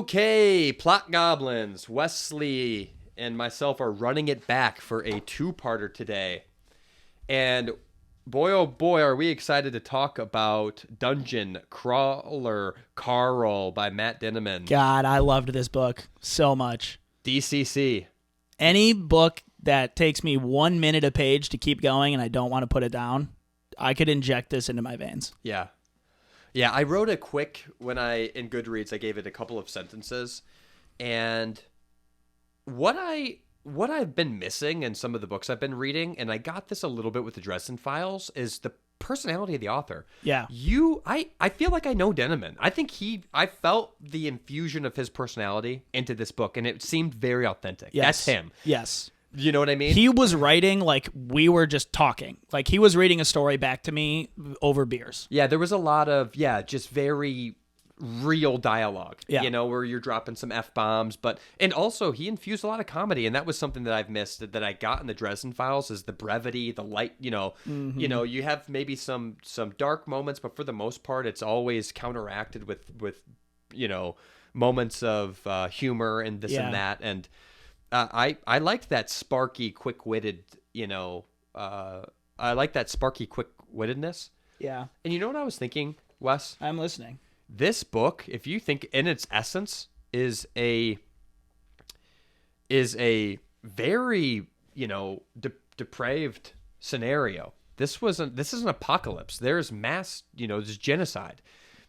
Okay, Plot Goblins, Wesley and myself are running it back for a two-parter today. And boy, oh boy, are we excited to talk about Dungeon Crawler Carl by Matt Dinniman. God, I loved this book so much. DCC. Any book that takes me 1 minute a page to keep going and I don't want to put it down, I could inject this into my veins. Yeah. Yeah, I wrote a quick, in Goodreads, I gave it a couple of sentences. And what I've been missing in some of the books I've been reading, and I got this a little bit with the Dresden Files, is the personality of the author. Yeah. I feel like I know Dinniman. I felt the infusion of his personality into this book, and it seemed very authentic. Yes. That's him. Yes. You know what I mean? He was writing like we were just talking. Like he was reading a story back to me over beers. Yeah, there was a lot of, just very real dialogue, where you're dropping some F-bombs, and also he infused a lot of comedy, and that was something that I've missed that I got in the Dresden Files is the brevity, the light, you have maybe some dark moments, but for the most part, it's always counteracted with moments of humor and this and that, and I liked that sparky, quick-witted, I like that sparky, quick-wittedness. Yeah. And you know what I was thinking, Wes? I'm listening. This book, if you think in its essence, is a very, depraved scenario. This is an apocalypse. There's mass, there's genocide.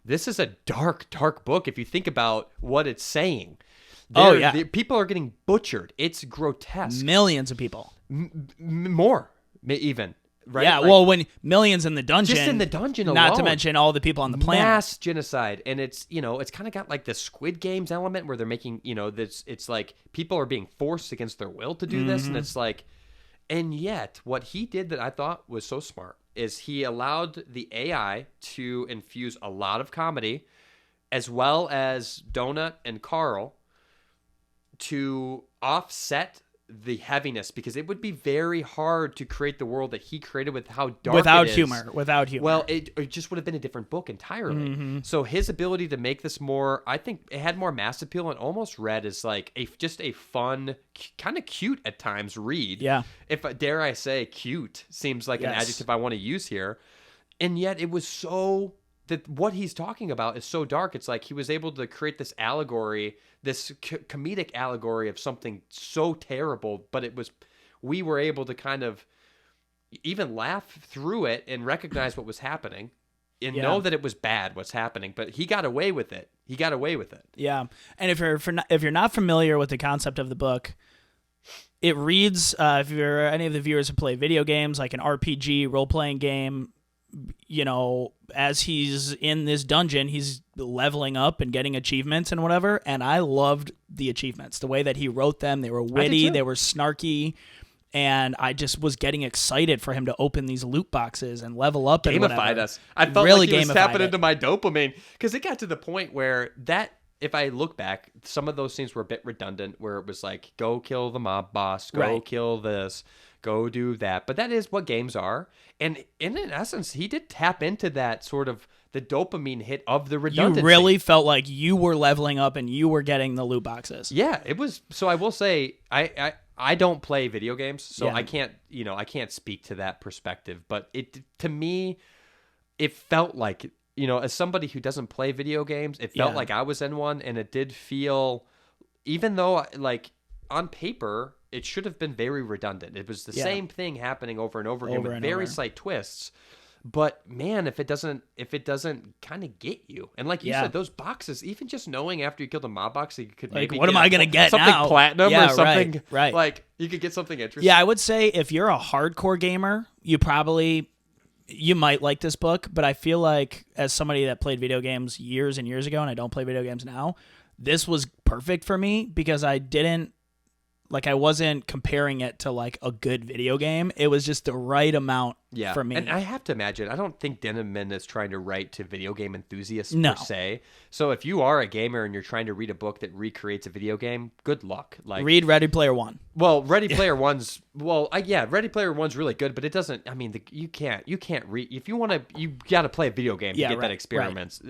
This is a dark, dark book if you think about what it's saying. People are getting butchered. It's grotesque. Millions of people. More, even. Right? Yeah, when millions in the dungeon. Just in the dungeon alone. Not to mention all the people on the planet. Mass genocide. And it's, it's kind of got like the Squid Games element where they're making, it's like people are being forced against their will to do this. And it's like, and yet what he did that I thought was so smart is he allowed the AI to infuse a lot of comedy as well as Donut and Carl to offset the heaviness, because it would be very hard to create the world that he created with how dark without it is. Without humor. Well, it just would have been a different book entirely. So his ability to make this more, I think it had more mass appeal and almost read as like just a fun, kind of cute at times read. Yeah. If dare I say cute seems like an adjective I want to use here. And yet it was so that what he's talking about is so dark. It's like he was able to create this allegory, this comedic allegory of something so terrible, but we were able to kind of even laugh through it and recognize what was happening and know that it was bad what's happening, but he got away with it. Yeah. And if you're not familiar with the concept of the book, it reads, if you're any of the viewers who play video games, like an RPG role-playing game, as he's in this dungeon, he's leveling up and getting achievements and whatever. And I loved the achievements, the way that he wrote them. They were witty, they were snarky, and I just was getting excited for him to open these loot boxes and level up and whatever. Gamified us. I felt really like he was tapping into my dopamine, because it got to the point where if I look back, some of those scenes were a bit redundant, where it was like, go kill the mob boss, go kill this, go do that. But that is what games are. And in essence, he did tap into that sort of the dopamine hit of the redundancy. You really felt like you were leveling up and you were getting the loot boxes. Yeah, it was. So I will say, I don't play video games, so I can't speak to that perspective. But to me, it felt like, as somebody who doesn't play video games, it felt like I was in one, and it did feel, even though like on paper, it should have been very redundant. It was the same thing happening over and over again with very slight twists. But man, if it doesn't kind of get you, and like you said, those boxes, even just knowing after you killed a mob box, you could maybe what am I gonna get something now? Platinum or something, right? Like you could get something interesting. Yeah, I would say if you're a hardcore gamer, you might like this book. But I feel like as somebody that played video games years and years ago, and I don't play video games now, this was perfect for me because I wasn't comparing it to like a good video game. It was just the right amount for me. And I have to imagine, I don't think Dinniman is trying to write to video game enthusiasts per se. So if you are a gamer and you're trying to read a book that recreates a video game, good luck. Like read Ready Player One. Well, Ready Player One's Ready Player One's really good, but it doesn't. I mean, you can't read if you want to. You got to play a video game to get that experience.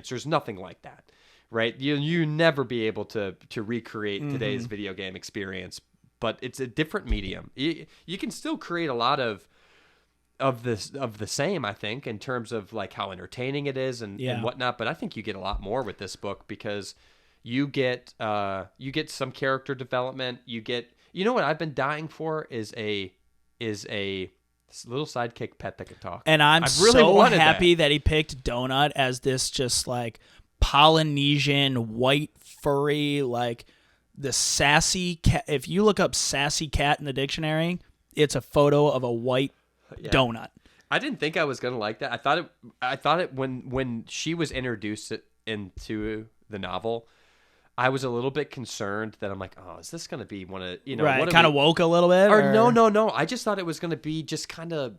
There's nothing like that. right? You never be able to recreate today's video game experience, but it's a different medium. You can still create a lot of the same, I think, in terms of like how entertaining it is and whatnot. But I think you get a lot more with this book because you get some character development. You know what I've been dying for is a little sidekick pet that can talk. And I'm so happy that he picked Donut as this just like Polynesian white furry, like the sassy cat. If you look up sassy cat in the dictionary, it's a photo of a white donut. I didn't think I was gonna like that. I thought it when she was introduced into the novel, I was a little bit concerned that I'm like, oh, is this gonna be one of right? Kind of woke a little bit, or no. I just thought it was gonna be just kind of.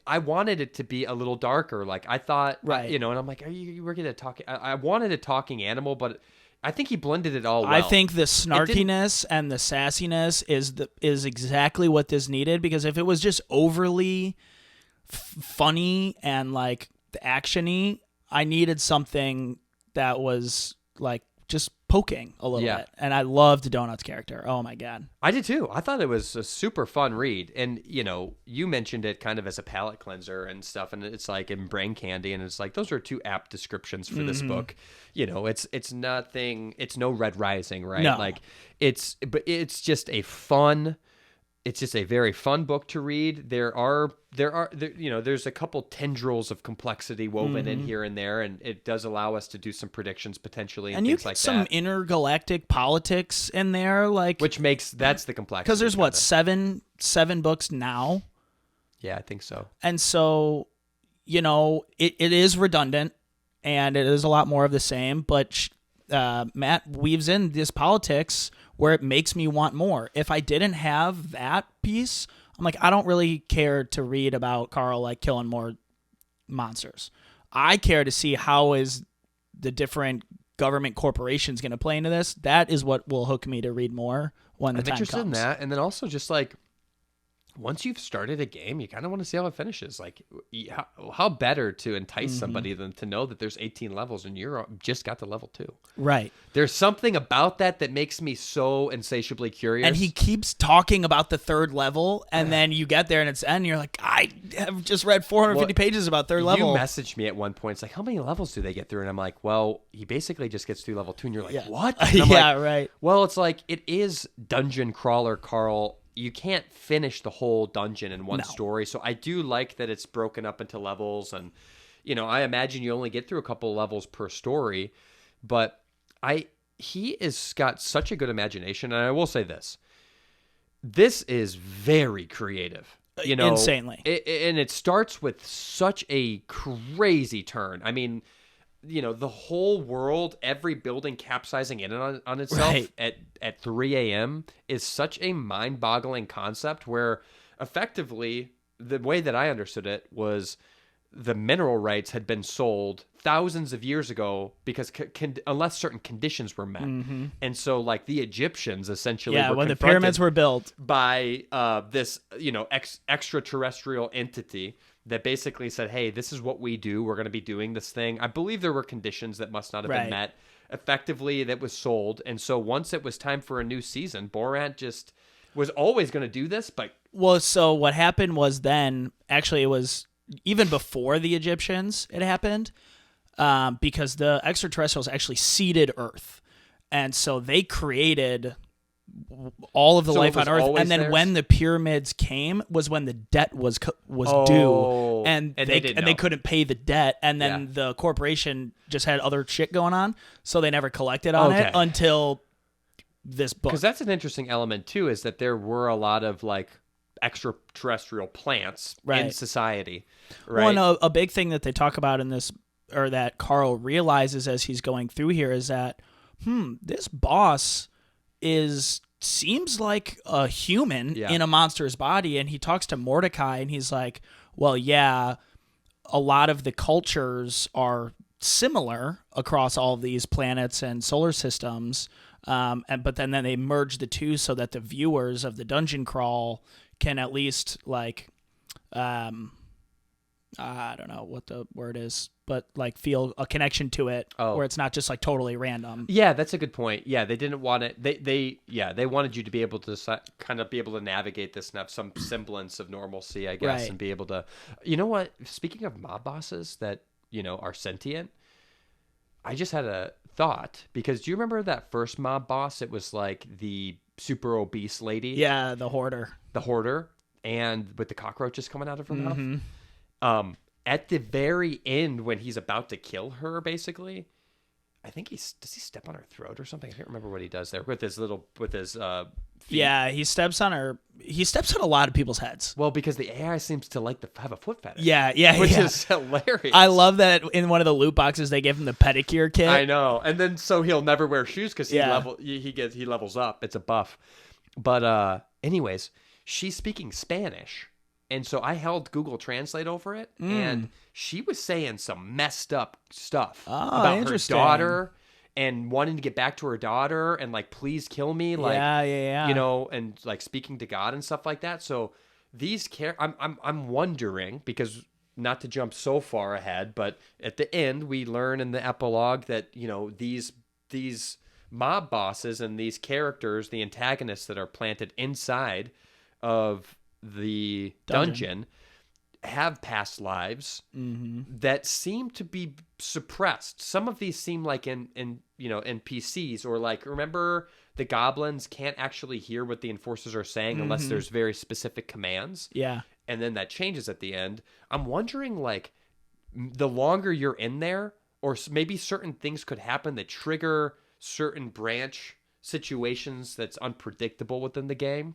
I wanted it to be a little darker. Like I thought, right? And I'm like, we're gonna talk. I wanted a talking animal, but I think he blended it all well. I think the snarkiness and the sassiness is exactly what this needed, because if it was just overly funny and like actiony, I needed something that was like just poking a little bit. And I loved Donut's character. Oh my God. I did too. I thought it was a super fun read. And, you mentioned it kind of as a palate cleanser and stuff. And it's like in Brain Candy. And it's like, those are two apt descriptions for this book. It's nothing, it's no Red Rising, right? No. Like it's just a fun, it's just a very fun book to read. There's a couple tendrils of complexity woven in here and there, and it does allow us to do some predictions potentially and things like that. And you get some intergalactic politics in there, like that's the complexity. Because there's seven books now. Yeah, I think so. And so, it is redundant, and it is a lot more of the same, but Matt weaves in this politics where it makes me want more. If I didn't have that piece, I'm like, I don't really care to read about Carl like killing more monsters. I care to see how is the different government corporations going to play into this. That is what will hook me to read more when the time comes. I'm interested in that, and then also just like once you've started a game, you kind of want to see how it finishes. Like, how better to entice somebody than to know that there's 18 levels and you're just got to level 2. Right. There's something about that makes me so insatiably curious. And he keeps talking about the 3rd level, and then you get there and it's end, and you're like, I have just read 450 pages about 3rd level. You messaged me at one point. It's like, how many levels do they get through? And I'm like, well, he basically just gets through level 2. And you're like, what? And I'm right. Well, it's like, it is Dungeon Crawler Carl. You can't finish the whole dungeon in one story. So I do like that it's broken up into levels. And, I imagine you only get through a couple levels per story. But he has got such a good imagination. And I will say this. This is very creative. Insanely. And it starts with such a crazy turn. I mean, the whole world, every building capsizing in on itself at 3 a.m. is such a mind-boggling concept where effectively the way that I understood it was the mineral rights had been sold thousands of years ago because unless certain conditions were met. And so like the Egyptians essentially were when the pyramids were built by this, extraterrestrial entity that basically said, hey, this is what we do. We're going to be doing this thing. I believe there were conditions that must not have been met. Effectively, that was sold. And so once it was time for a new season, Borant just was always going to do this. But well, so what happened was then, actually, it was even before the Egyptians, it happened, because the extraterrestrials actually seeded Earth. And so they created all of the life on Earth, and then when the pyramids came was when the debt was due, and they couldn't pay the debt, and then the corporation just had other shit going on, so they never collected on it until this book. Because that's an interesting element too, is that there were a lot of like extraterrestrial plants in society, right? Well, no, a big thing that they talk about in this, or that Carl realizes as he's going through here, is that this boss seems like a human in a monster's body. And he talks to Mordecai and he's like, well, yeah, a lot of the cultures are similar across all of these planets and solar systems. But then they merge the two so that the viewers of the dungeon crawl can at least like I don't know what the word is, but like feel a connection to it, Oh. where it's not just like totally random. Yeah, that's a good point. Yeah, they didn't want it. They wanted you to be able to kind of be able to navigate this and have some semblance of normalcy, I guess, Right. and be able to. You know what? Speaking of mob bosses that are sentient, I just had a thought because do you remember that first mob boss? It was like the super obese lady, Yeah, the hoarder. the hoarder, and with the cockroaches coming out of her mouth. Mm-hmm. At the very end, when he's about to kill her, basically, I think does he step on her throat or something? I can't remember what he does there with his feet. Yeah, he steps on her. He steps on a lot of people's heads. Well, because the AI seems to like to have a foot fetish. Yeah, which yeah. is hilarious. I love that in one of the loot boxes they give him the pedicure kit. I know, and then so he'll never wear shoes because he Yeah. he levels up. It's a buff. But anyways, she's speaking Spanish. And so I held Google Translate over it, and she was saying some messed up stuff about her interesting. daughter and wanting to get back to her daughter and like, please kill me, like, Yeah. and like speaking to God and stuff like that. So these I'm wondering, because not to jump so far ahead, but at the end we learn in the epilogue that these mob bosses and these characters, the antagonists that are planted inside of the dungeon have past lives that seem to be suppressed. Some of these seem like in NPCs, or like, remember the goblins can't actually hear what the enforcers are saying unless there's very specific commands. Yeah. And then that changes at the end. I'm wondering, like, the longer you're in there, or maybe certain things could happen that trigger certain branch situations that's unpredictable within the game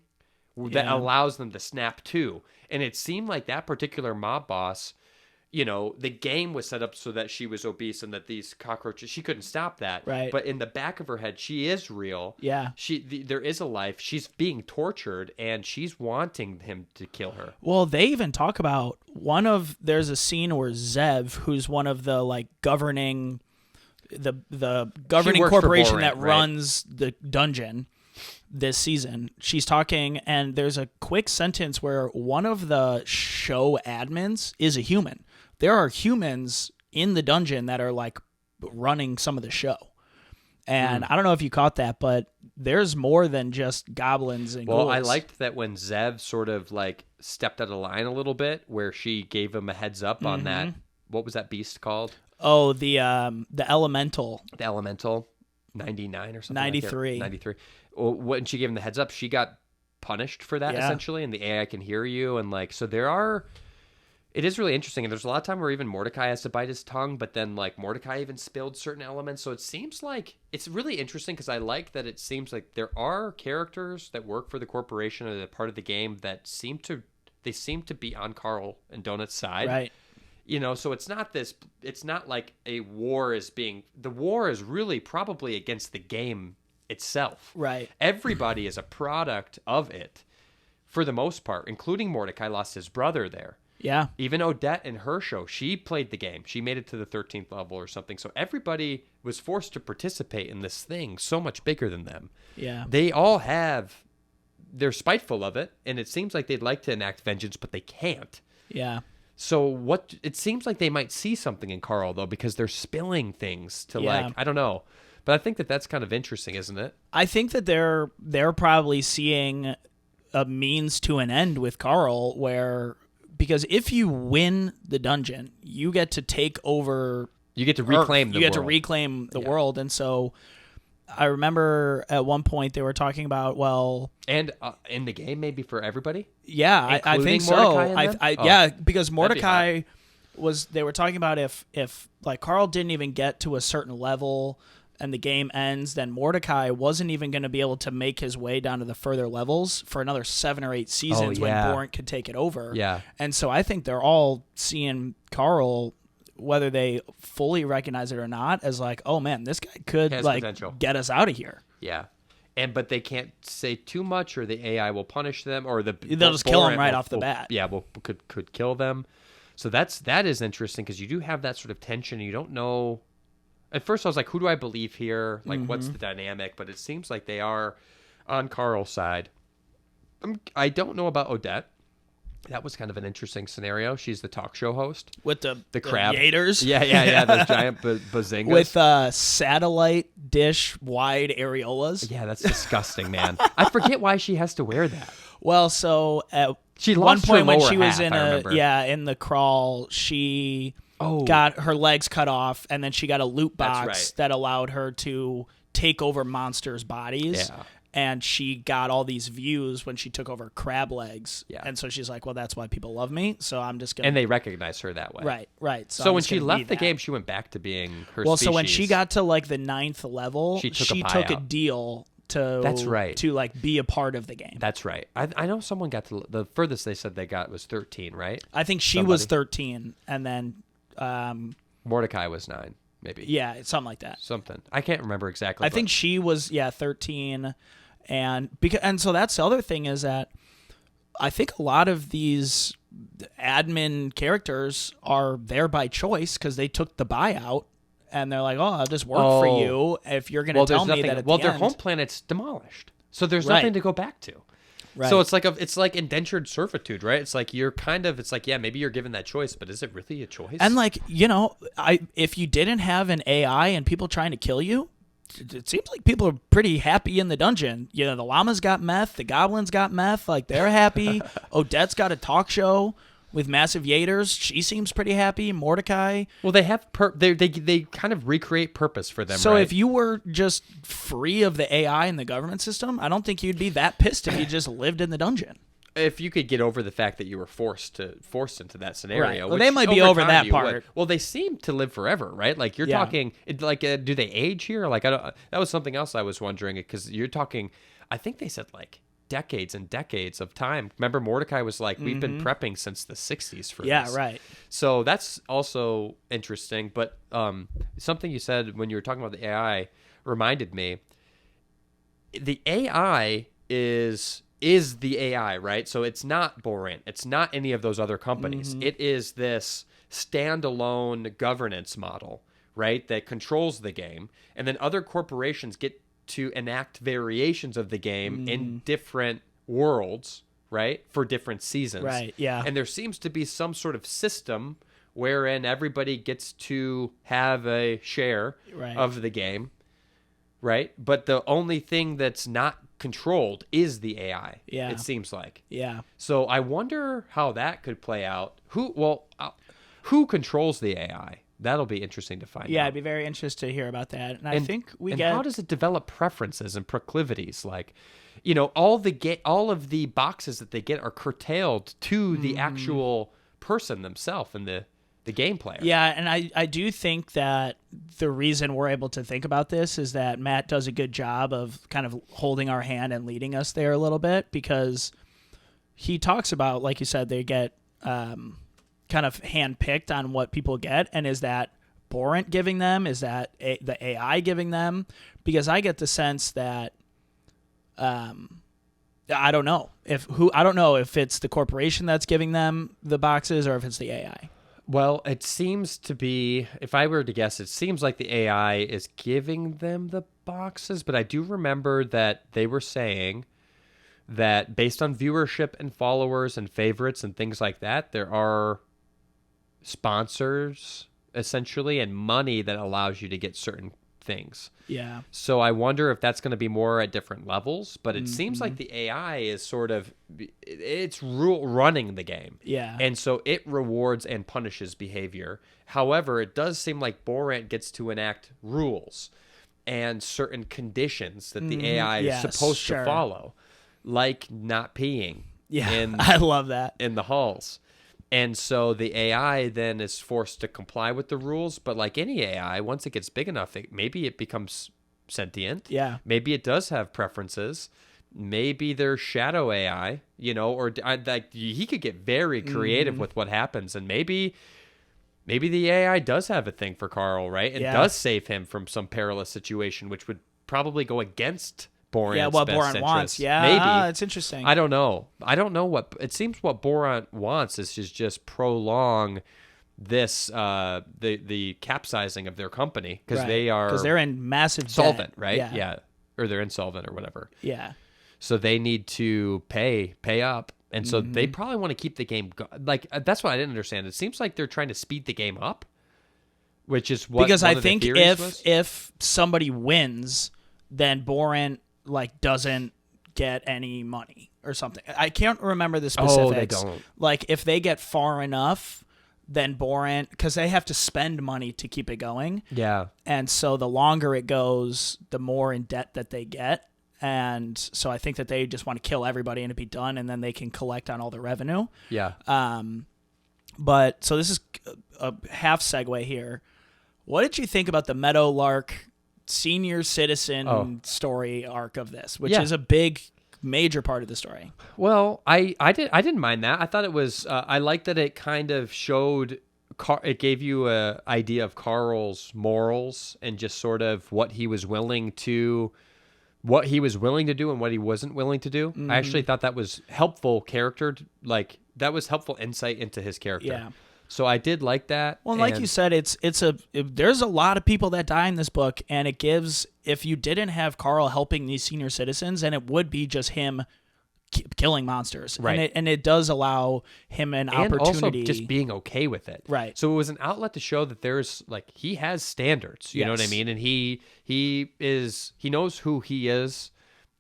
that allows them to snap too. And it seemed like that particular mob boss, the game was set up so that she was obese and that these cockroaches, she couldn't stop that. Right. But in the back of her head, she is real. Yeah. There is a life. She's being tortured and she's wanting him to kill her. Well, they even talk about there's a scene where Zev, who's one of the like governing works for corporation Borant, that right? runs the dungeon this season, she's talking, and there's a quick sentence where one of the show admins is a human. There are humans in the dungeon that are like running some of the show. And I don't know if you caught that, but there's more than just goblins and ghouls. I liked that when Zev sort of like stepped out of line a little bit, where she gave him a heads up on that. What was that beast called? Oh, the elemental. The elemental 99 or something. 93. 93. Well, when she gave him the heads up, she got punished for that essentially, and the AI can hear you, and like, so it is really interesting, and there's a lot of time where even Mordecai has to bite his tongue, but then like Mordecai even spilled certain elements, so it seems like it's really interesting, because I like that it seems like there are characters that work for the corporation or that part of the game that seem to be on Carl and Donut's side, Right. So it's not like the war is really probably against the game itself. Right. Everybody is a product of it for the most part, including Mordecai lost his brother there. Yeah. Even Odette in her show, she played the game. She made it to the 13th level or something. So everybody was forced to participate in this thing so much bigger than them. Yeah. They're spiteful of it, and it seems like they'd like to enact vengeance, but they can't. Yeah. So it seems like they might see something in Carl, though, because they're spilling things to like, I don't know. But I think that that's kind of interesting, isn't it? I think that they're probably seeing a means to an end with Carl, because if you win the dungeon, you get to take over. You get to reclaim the world. You get to reclaim the world, and so I remember at one point they were talking about and in the game maybe for everybody. Yeah, I think Mordecai so. Yeah, because Mordecai they were talking about if like Carl didn't even get to a certain level and the game ends, then Mordecai wasn't even going to be able to make his way down to the further levels for another 7 or 8 seasons when Borant could take it over. Yeah. And so I think they're all seeing Carl, whether they fully recognize it or not, as like, oh man, this guy could like potential. Get us out of here. Yeah. But they can't say too much, or the AI will punish them, or they'll just kill him right off the bat. Yeah, could kill them. So that is interesting, because you do have that sort of tension. You don't know. At first, I was like, who do I believe here? Like, what's the dynamic? But it seems like they are on Carl's side. I don't know about Odette. That was kind of an interesting scenario. She's the talk show host with the crab gators. Yeah. Those giant bazingas with satellite dish wide areolas. Yeah, that's disgusting, man. I forget why she has to wear that. Well, so at she one lost point her when lower she was half, in the crawl, she got her legs cut off, and then she got a loot box that allowed her to take over monsters' bodies. Yeah. And she got all these views when she took over crab legs. Yeah. And so she's like, well, that's why people love me. So I'm just going to... And they recognize her that way. Right. So when she left the game, she went back to being her species. So when she got to like the 9th level, she took a deal to... That's right. To like be a part of the game. That's right. I know someone got to... The furthest they said they got was 13, right? I think she was 13. And then... Mordecai was 9. Maybe. Yeah, something like that. Something. I can't remember exactly. I think she was 13, and so that's the other thing is that I think a lot of these admin characters are there by choice because they took the buyout and they're like, "Oh, I'll just work for you if you're going to tell me that." Their home planet's demolished, so there's nothing to go back to. Right. So it's like indentured servitude, right? It's like maybe you're given that choice, but is it really a choice? And like, if you didn't have an AI and people trying to kill you, it seems like people are pretty happy in the dungeon. The llamas got meth, the goblins got meth, like they're happy. Odette's got a talk show with massive yaters. She seems pretty happy. Mordecai. Well, they have they kind of recreate purpose for them. So right? if you were just free of the AI and the government system, I don't think you'd be that pissed if you just lived in the dungeon. If you could get over the fact that you were forced into that scenario, right. Well, they might be over that part. Would. Well, they seem to live forever, right? Like you're talking, do they age here? Like that was something else I was wondering because you're talking. I think they said like decades and decades of time. Remember, Mordecai was like, we've been prepping since the 60s for this. Yeah, right. So that's also interesting. But something you said when you were talking about the AI reminded me. The AI is the AI, right? So it's not Borant. It's not any of those other companies. It is this standalone governance model, right, that controls the game. And then other corporations get to enact variations of the game in different worlds, right, for different seasons. Right, yeah. And there seems to be some sort of system wherein everybody gets to have a share of the game, right? But the only thing that's not controlled is the AI. Yeah. It seems like. Yeah. So I wonder how that could play out. Who controls the AI? That'll be interesting to find out. Yeah, I'd be very interested to hear about that. And I think how does it develop preferences and proclivities? Like, all of the boxes that they get are curtailed to the actual person themselves and the game player. Yeah, and I do think that the reason we're able to think about this is that Matt does a good job of kind of holding our hand and leading us there a little bit because he talks about, like you said, they get kind of handpicked on what people get, and is that Borant giving them? Is that the AI giving them? Because I get the sense that I don't know if it's the corporation that's giving them the boxes or if it's the AI. Well, it seems to be, if I were to guess, it seems like the AI is giving them the boxes, but I do remember that they were saying that based on viewership and followers and favorites and things like that, there are sponsors, essentially, and money that allows you to get certain things. Yeah. So I wonder if that's going to be more at different levels, but it seems like the AI is sort of, it's running the game. Yeah. And so it rewards and punishes behavior. However, it does seem like Borant gets to enact rules and certain conditions that the AI is supposed to follow, like not peeing. Yeah, I love that. In the halls. And so the AI then is forced to comply with the rules. But like any AI, once it gets big enough, maybe it becomes sentient. Yeah. Maybe it does have preferences. Maybe there's shadow AI, or like he could get very creative with what happens. And maybe the AI does have a thing for Carl, right? And does save him from some perilous situation, which would probably go against Borant's what best Borant interest. wants. Yeah, maybe. It's interesting. I don't know what it seems. What Borant wants is just prolong this the capsizing of their company because they're in massive solvent, debt. right? Yeah, or they're insolvent or whatever. Yeah. So they need to pay up, And so they probably want to keep the game like that's what I didn't understand. It seems like they're trying to speed the game up, which is what because one I of the think theories was. if somebody wins, then Borant like doesn't get any money or something. I can't remember the specifics. Oh, they don't. Like if they get far enough, then Borant, because they have to spend money to keep it going. Yeah. And so the longer it goes, the more in debt that they get. And so I think that they just want to kill everybody and it be done, and then they can collect on all the revenue. Yeah. But so this is a half segue here. What did you think about the Meadow Lark Senior citizen story arc of this, which is a big, major part of the story? Well, I didn't mind that. I thought it was. I liked that it kind of showed. It gave you a idea of Carl's morals and just sort of what he was willing to do and what he wasn't willing to do. I actually thought that was helpful character. Like that was helpful insight into his character. Yeah. So I did like that. Well, like you said, there's a lot of people that die in this book, and it gives, if you didn't have Carl helping these senior citizens, then it would be just him killing monsters. Right. And it does allow him an opportunity. And also just being okay with it. Right. So it was an outlet to show that there's like, he has standards, you know what I mean? And he knows who he is,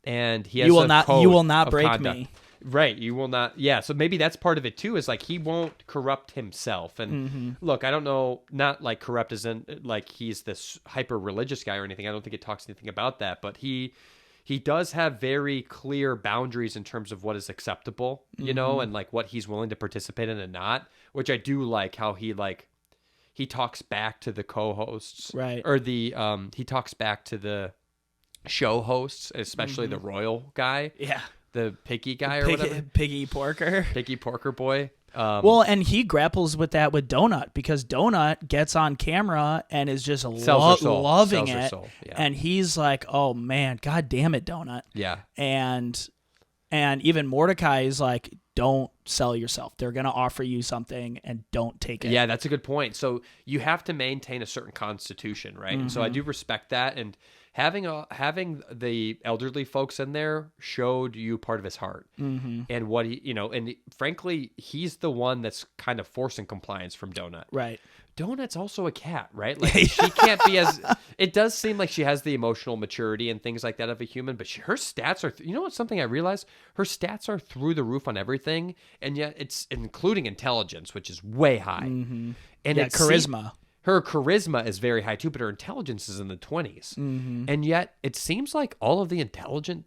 and he has you will not break conduct. me. Right, you will not. Yeah, so maybe that's part of it too. Is like he won't corrupt himself. And look, I don't know, not like corrupt as in like he's this hyper religious guy or anything. I don't think it talks anything about that. But he does have very clear boundaries in terms of what is acceptable, you know, and like what he's willing to participate in and not. Which I do like how he talks back to the co-hosts, right? Or he talks back to the show hosts, especially the royal guy. Yeah. The piggy guy or whatever. Piggy Porker. Piggy Porker boy. Well, and he grapples with that with Donut, because Donut gets on camera and is just loving it. Yeah. And he's like, oh, man, God damn it, Donut. Yeah. And even Mordecai is like, don't sell yourself. They're going to offer you something and don't take it. Yeah, that's a good point. So you have to maintain a certain constitution, right? And so I do respect that. And having the elderly folks in there showed you part of his heart and what he, you know, and frankly, he's the one that's kind of forcing compliance from Donut. Right. Donut's also a cat, right? Like she can't be as, it does seem like she has the emotional maturity and things like that of a human, but her stats are, you know what, something I realized? Her stats are through the roof on everything, and yet it's including intelligence, which is way high. And it's charisma. Her charisma is very high too, but her intelligence is in the 20s. And yet it seems like all of the intelligent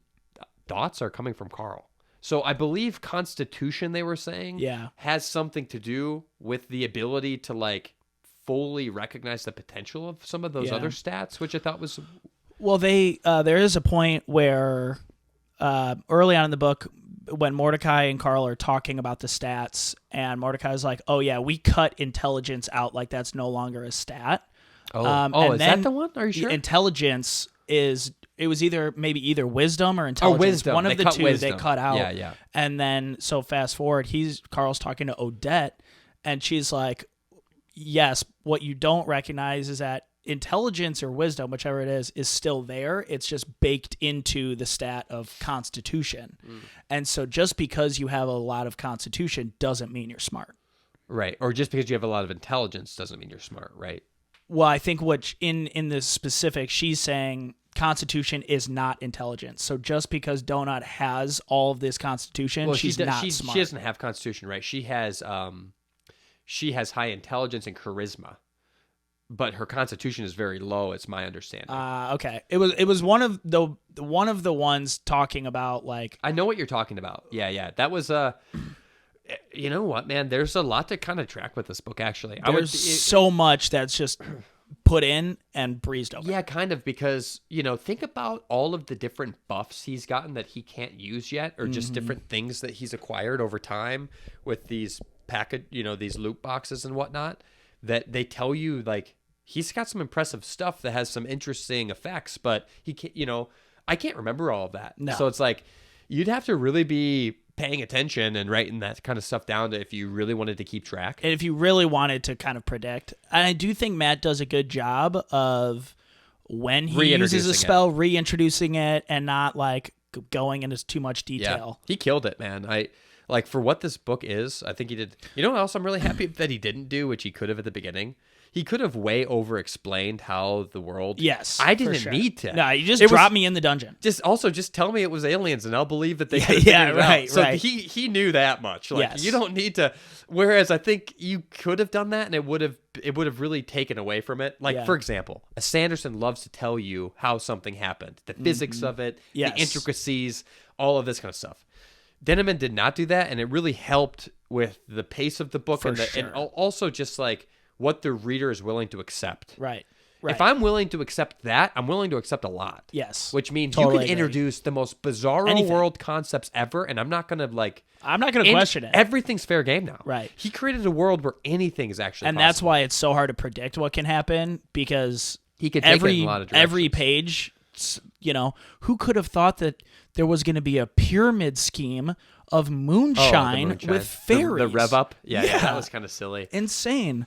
dots are coming from Carl. So I believe Constitution, they were saying, has something to do with the ability to like fully recognize the potential of some of those other stats, which I thought was... Well, there is a point where early on in the book, when Mordecai and Carl are talking about the stats, and Mordecai's like, oh yeah, we cut intelligence out, like that's no longer a stat. Is that the one? Are you sure? Intelligence it was either wisdom or intelligence. Wisdom. One of the two wisdom. they cut out. Yeah. And then so fast forward, Carl's talking to Odette, and she's like, yes, what you don't recognize is that intelligence or wisdom, whichever it is still there. It's just baked into the stat of Constitution. And so just because you have a lot of Constitution doesn't mean you're smart. Right. Or just because you have a lot of intelligence doesn't mean you're smart, right? Well, I think what in the specific, she's saying Constitution is not intelligence. So just because Donut has all of this Constitution, she's not smart. She doesn't have Constitution, right? She has high intelligence and charisma, but her Constitution is very low. It's my understanding. Okay. It was one of the ones talking about like. I know what you're talking about. Yeah. That was you know what, man? There's a lot to kind of track with this book. Actually, there's so much that's just put in and breezed over. Yeah, kind of, because, you know, think about all of the different buffs he's gotten that he can't use yet, or just different things that he's acquired over time with these these loot boxes and whatnot, that they tell you like he's got some impressive stuff that has some interesting effects, but he can't, you know, I can't remember all of that. No. So it's like you'd have to really be paying attention and writing that kind of stuff down if you really wanted to keep track. And if you really wanted to kind of predict. And I do think Matt does a good job of when he uses a spell, reintroducing it and not like going into too much detail. Yeah, he killed it, man. Like, for what this book is, I think he did. You know what else I'm really happy that he didn't do, which he could have at the beginning? He could have way over-explained how the world... Yes, I didn't need to. No, you just dropped me in the dungeon. Just tell me it was aliens, and I'll believe that they could have figured it out. So he knew that much. Like, you don't need to... Whereas I think you could have done that, and it would have really taken away from it. Like, for example, a Sanderson loves to tell you how something happened. The physics of it, the intricacies, all of this kind of stuff. Dinniman did not do that, and it really helped with the pace of the book and also just like what the reader is willing to accept. Right. If I'm willing to accept that, I'm willing to accept a lot. Yes. Which means you can introduce the most bizarro world concepts ever, and I'm not going to question it. Everything's fair game now. Right. He created a world where anything is actually possible. That's why it's so hard to predict what can happen, because he could take it in a lot of directions. Every page, who could have thought that there was going to be a pyramid scheme of moonshine with fairies? The rev up? Yeah, that was kind of silly. Insane.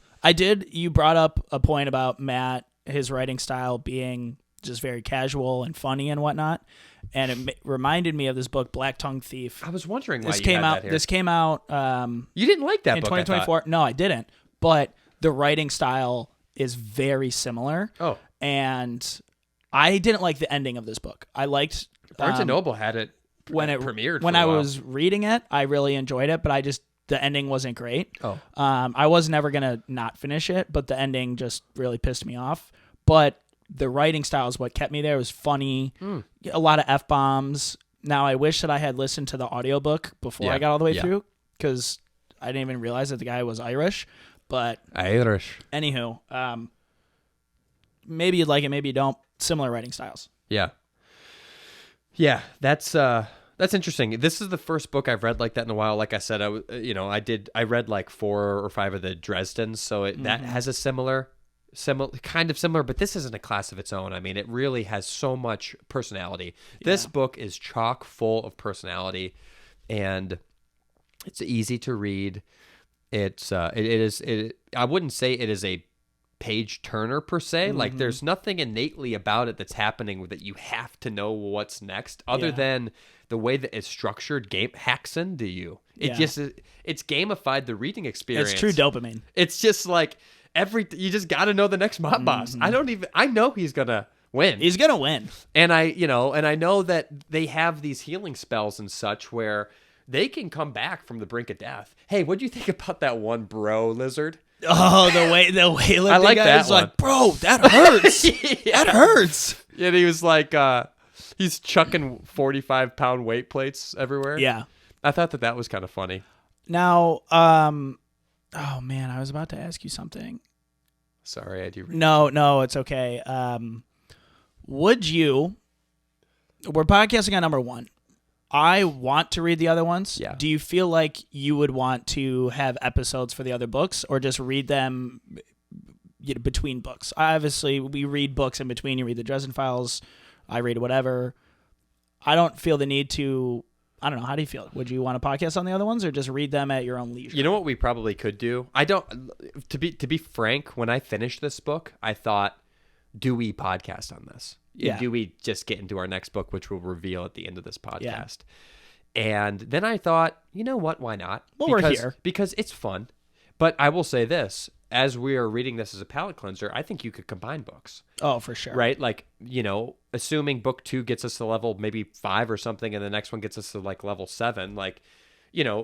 You brought up a point about Matt, his writing style being just very casual and funny and whatnot, and it reminded me of this book, Black Tongue Thief. I was wondering why you had that here. This came out... you didn't like that in book, 2024. No, I didn't. But the writing style is very similar. Oh. And I didn't like the ending of this book. I liked... Barnes & Noble had it when it premiered. When I was reading it, I really enjoyed it, but the ending wasn't great. Oh. I was never going to not finish it, but the ending just really pissed me off. But the writing style is what kept me there. It was funny, a lot of F-bombs. Now, I wish that I had listened to the audiobook before I got all the way through, because I didn't even realize that the guy was Irish. But anywho, maybe you'd like it, maybe you don't. Similar writing styles. Yeah. Yeah, that's interesting. This is the first book I've read like that in a while. Like I said, I read like 4 or 5 of the Dresdens, so that has a similar, but this isn't a class of its own. I mean, it really has so much personality. This book is chock full of personality, and it's easy to read. I wouldn't say it is a page turner per se. Like, there's nothing innately about it that's happening that you have to know what's next, other than the way that it's structured hacks into you. It's gamified the reading experience. It's true dopamine. It's just like you just got to know the next mob boss. I know he's gonna win. He's gonna win. And I know that they have these healing spells and such where they can come back from the brink of death. Hey, what'd you think about that one bro lizard? Oh, the weightlifting I like guy that is one. Like, bro, that hurts. That hurts. And he was like, he's chucking 45-pound weight plates everywhere. Yeah. I thought that was kind of funny. Now, oh man, I was about to ask you something. Sorry, I do. No, it's okay. Would you? We're podcasting on number 1. I want to read the other ones. Yeah. Do you feel like you would want to have episodes for the other books, or just read them between books? Obviously, we read books in between. You read the Dresden Files. I read whatever. I don't feel the need to. I don't know. How do you feel? Would you want to podcast on the other ones, or just read them at your own leisure? You know what we probably could do? I don't. To be frank, when I finished this book, I thought, do we podcast on this? Yeah. Do we just get into our next book, which we'll reveal at the end of this podcast? Yeah. And then I thought, you know what? Why not? Well, we're here. Because it's fun. But I will say this. As we are reading this as a palate cleanser, I think you could combine books. Oh, for sure. Right? Like, assuming book 2 gets us to level maybe 5 or something, and the next one gets us to like level 7, like,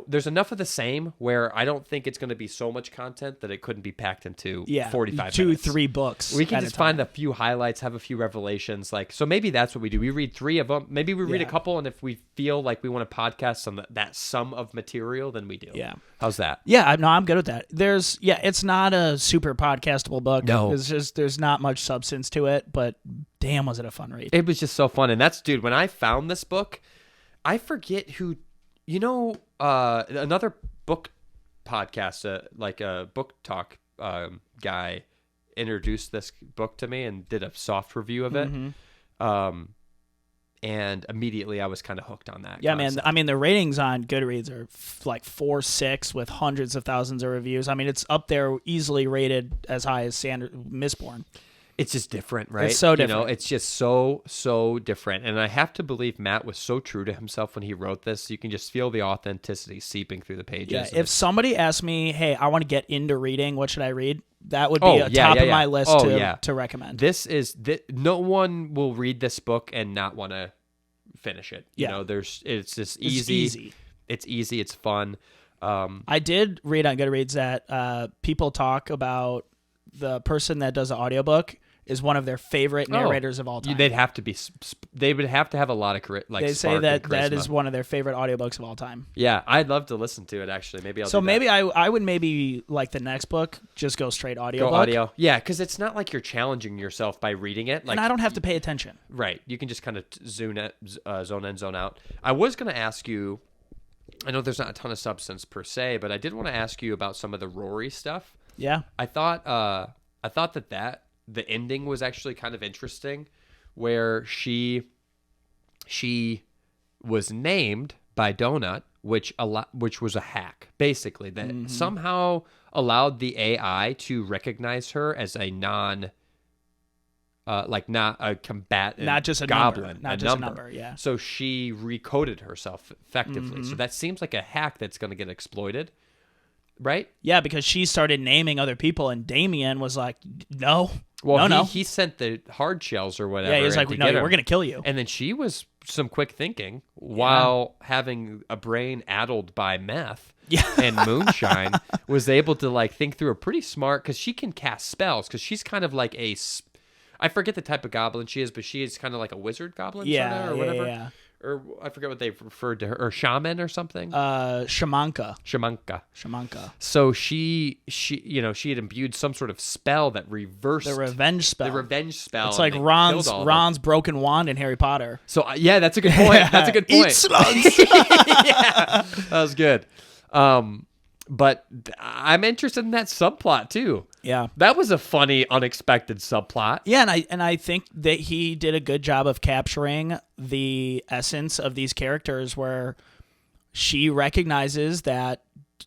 there's enough of the same where I don't think it's going to be so much content that it couldn't be packed into 45 minutes. 2-3 books. We can just find a few highlights, have a few revelations. So maybe that's what we do. We read 3 of them. Maybe we read a couple, and if we feel like we want to podcast on that sum of material, then we do. Yeah. How's that? Yeah, no, I'm good with that. It's not a super podcastable book. No. It's just, there's not much substance to it, but damn, was it a fun read. It was just so fun. And dude, when I found this book, I forget who... another book podcast, like a book talk guy, introduced this book to me and did a soft review of it. And immediately I was kind of hooked on that. Yeah, concept. man. I mean, the ratings on Goodreads are like 4.6 with hundreds of thousands of reviews. I mean, it's up there, easily rated as high as Mistborn. It's just different, right? It's so different. It's just so different. And I have to believe Matt was so true to himself when he wrote this. You can just feel the authenticity seeping through the pages. Yeah, if somebody asked me, hey, I want to get into reading, what should I read? That would be top of my list to recommend. No one will read this book and not want to finish it. It's just easy. It's easy. It's fun. I did read on Goodreads that people talk about the person that does the audiobook is one of their favorite narrators of all time. They would have to have a lot of they say that is one of their favorite audiobooks of all time. Yeah, I'd love to listen to it actually. Maybe I'll. So maybe I would maybe like the next book just go straight audiobook. Go audio. Yeah, because it's not like you're challenging yourself by reading it. And I don't have to pay attention. Right, you can just kind of zone in, zone out. I was going to ask you. I know there's not a ton of substance per se, but I did want to ask you about some of the Rory stuff. Yeah, I thought that the ending was actually kind of interesting, where she was named by Donut, which was a hack, basically, that somehow allowed the AI to recognize her as a not a combatant, not just a goblin, a number. Yeah. So she recoded herself effectively. So that seems like a hack that's going to get exploited. Right? Yeah, because she started naming other people, and Damien was like, no. Well, no. He sent the hard shells or whatever. Yeah, he was like, no, we're going to kill you. And then she was some quick thinking while having a brain addled by meth and moonshine, was able to think through a pretty smart, because she can cast spells, because she's kind of like I forget the type of goblin she is, but she is kind of like a wizard goblin or whatever. Yeah. Or I forget what they referred to her, or shaman or something. Shamanka. So she had imbued some sort of spell that reversed the revenge spell. It's like Ron's broken wand in Harry Potter. So that's a good point. That's a good point. Eat slugs. Yeah, that was good. But I'm interested in that subplot too. Yeah, that was a funny, unexpected subplot. Yeah, and I think that he did a good job of capturing the essence of these characters, where she recognizes that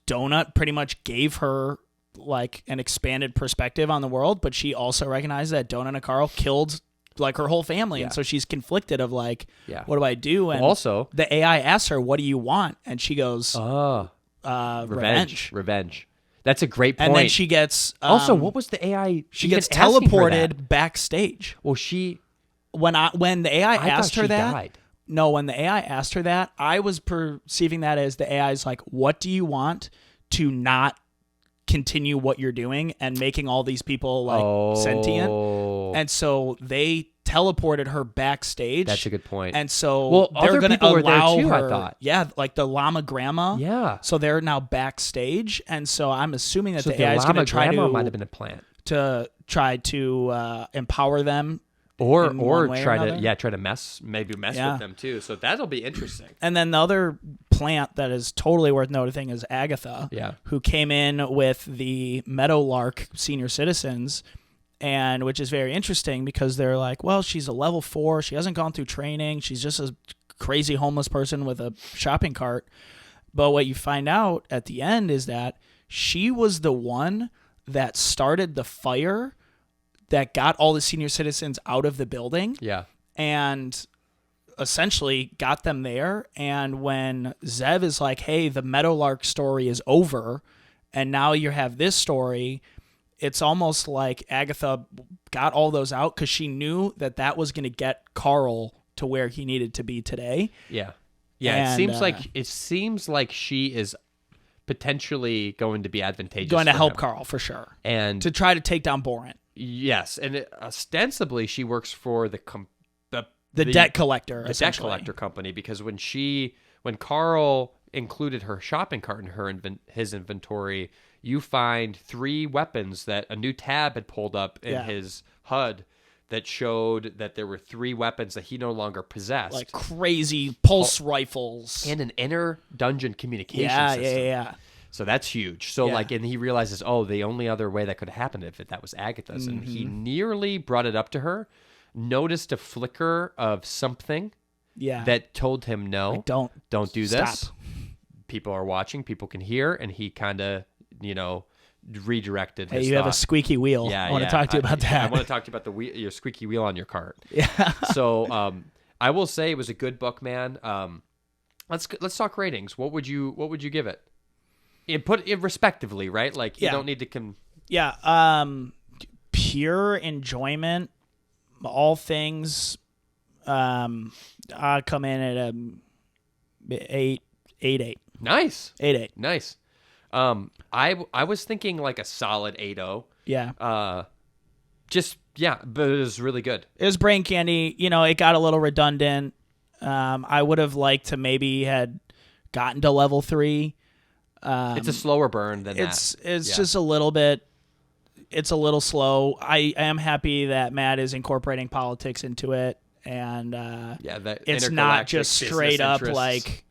Donut pretty much gave her an expanded perspective on the world, but she also recognized that Donut and Carl killed her whole family, and so she's conflicted of what do I do? And also, the AI asks her, "What do you want?" And she goes, Revenge. That's a great point. And then she gets also, what was the AI? She gets teleported backstage. Well, when the AI asked her that, died. No, when the AI asked her that, I was perceiving that as the AI's like, "What do you want to not continue what you're doing and making all these people sentient?" And so they teleported her backstage. That's a good point. And so they're going to allow her. I thought. Yeah, like the llama grandma. Yeah. So they're now backstage, and so I'm assuming that the AI is going to try to might have been a plant to try to empower them, or try to mess with them too. So that'll be interesting. And then the other plant that is totally worth noting is Agatha, who came in with the Meadow Lark Senior citizens. And which is very interesting because they're like, well, she's a level 4. She hasn't gone through training. She's just a crazy homeless person with a shopping cart. But what you find out at the end is that she was the one that started the fire that got all the senior citizens out of the building. Yeah. And essentially got them there. And when Zev is like, hey, the Meadowlark story is over, and now you have this story, it's almost like Agatha got all those out because she knew that was going to get Carl to where he needed to be today. Yeah. Yeah. And, it seems like she is potentially going to be advantageous. Going to help Carl for sure. And to try to take down Borant. Yes. And ostensibly she works for the debt collector. The debt collector company, because when Carl included her shopping cart in his inventory, you find 3 weapons that a new tab had pulled up in his HUD that showed that there were 3 weapons that he no longer possessed. Like crazy pulse rifles. And an inner dungeon communication system. Yeah. So that's huge. So and he realizes, the only other way that could happen if that was Agatha's. Mm-hmm. And he nearly brought it up to her, noticed a flicker of something that told him, no, like, don't do stop. This. People are watching, people can hear, and he kind of, redirected. Hey, his you have a thought. squeaky wheel. Yeah, I want to talk to you about that. I want to talk to you about the your squeaky wheel on your cart. Yeah. So I will say it was a good book, man. Let's talk ratings. What would you give it? Put it respectively, right? Like you don't need to Yeah. Pure enjoyment. All things. I come in at a 8.8. Nice. 8.8. Nice. I was thinking like a solid 8.0. Yeah. But it was really good. It was brain candy. It got a little redundant. I would have liked to maybe had gotten to level 3. It's a slower burn than that. It's just a little bit. It's a little slow. I am happy that Matt is incorporating politics into it, and it's not just straight up like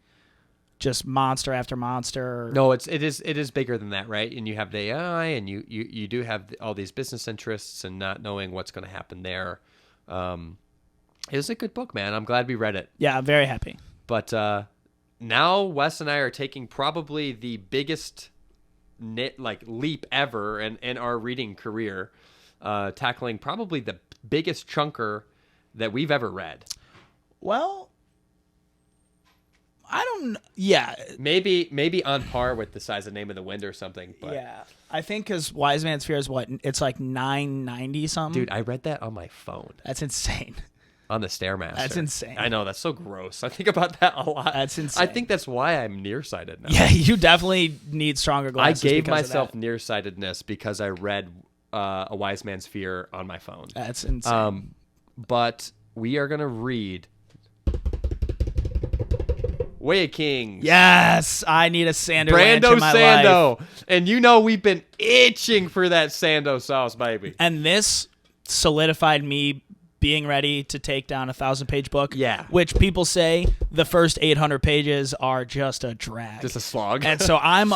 just monster after monster. No, it is bigger than that, right? And you have the AI, and you do have all these business interests, and not knowing what's going to happen there. It was a good book, man. I'm glad we read it. Yeah, I'm very happy. But now Wes and I are taking probably the biggest leap ever in our reading career, tackling probably the biggest chunker that we've ever read. Well, I don't. Yeah, maybe on par with The Size of Name of the Wind or something. But yeah, I think because Wise Man's Fear is what it's like 990 something. Dude, I read that on my phone. That's insane. On the Stairmaster. That's insane. I know, that's so gross. I think about that a lot. That's insane. I think that's why I'm nearsighted now. Yeah, you definitely need stronger glasses. I gave myself nearsightedness because I read A Wise Man's Fear on my phone. That's insane. But we are going to read Way of Kings. Yes, I need a Sando ranch Brando in my Sando. life. And we've been itching for that Sando sauce, baby. And this solidified me being ready to take down a 1,000-page book. Yeah. Which people say the first 800 pages are just a drag. Just a slog. And so I'm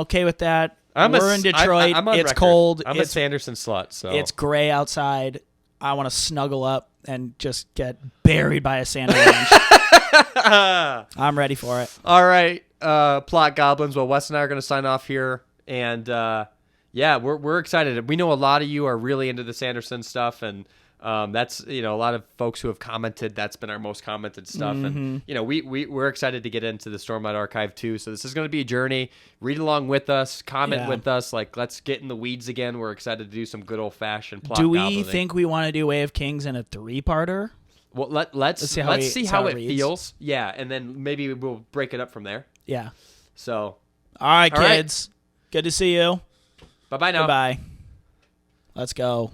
okay with that. We're in Detroit. I'm on it's record. cold. I'm a Sanderson slut. So it's gray outside. I want to snuggle up and just get buried by a Sando ranch. I'm ready for it. All right, plot goblins. Well, Wes and I are going to sign off here, and we're excited. We know a lot of you are really into the Sanderson stuff, and that's a lot of folks who have commented. That's been our most commented stuff, and we're excited to get into the Stormlight Archive too. So this is going to be a journey. Read along with us, comment with us. Like, let's get in the weeds again. We're excited to do some good old fashioned plot. Do we goblining. think we want to do Way of Kings in a 3-parter? Well, let's see how it feels. Yeah, and then maybe we'll break it up from there. Yeah. So. All right, kids. Good to see you. Bye-bye now. Bye. Let's go.